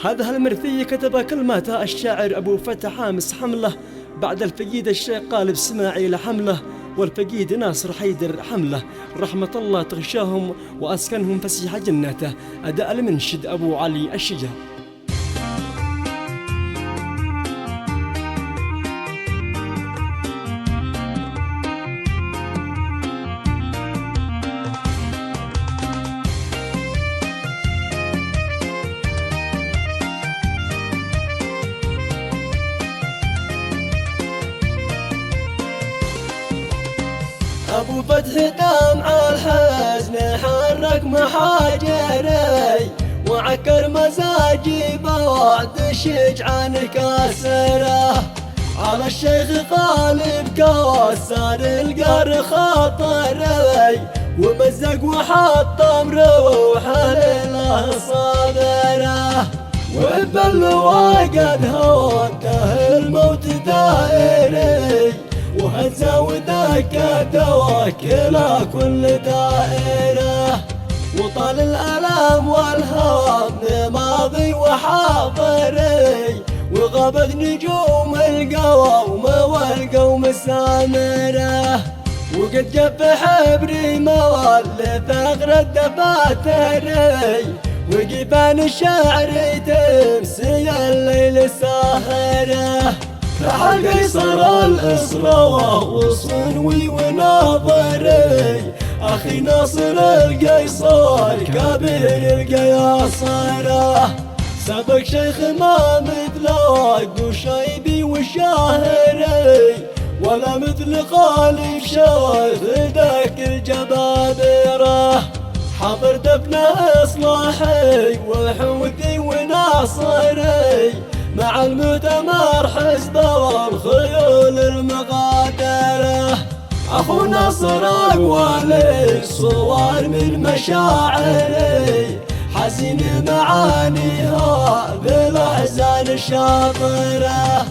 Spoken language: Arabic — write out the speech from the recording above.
هذا المرثي كتب كلماته الشاعر أبو فتح حامس حمله، بعد الفقيد الشيخ قالب اسماعيل حمله، والفقيد ناصر حيدر حمله، رحمة الله تغشاهم وأسكنهم فسيح جنته. أداء المنشد أبو علي الشجار. أبو فتح دمع الحزن حرك محاجري، وعكر مزاجي بوعد شجعان كاسره، على الشيخ غالب كسر القر خاطري، ومزق وحطم روحه لله صابره، وباللواء قد هوته الموت دائري، وهزا وذاك دواكل كل دائرة، وطال الألم والهم ماضي وحاضري، وغابت نجوم القوم والقوم سامرة، وقد جف حبري مولف أغرى الدفاتري، وقبان الشعر تمسي الليل ساهره، فحل قيصر الإصرار وصنوي وناظري، أخي ناصر القيصر كبير القياصرة، سبق شيخ ما مثلك وشيبي وشاهري، ولا مثل خالف شيخ ذاك الجبابرة، حضر دفن إصلاحي وحوثي وناصري، مع المؤتمر حزب والخيول المغادرة، أخو نصر أقوال الصور من مشاعري، حزين معانيها بالأحزان الشاطرة.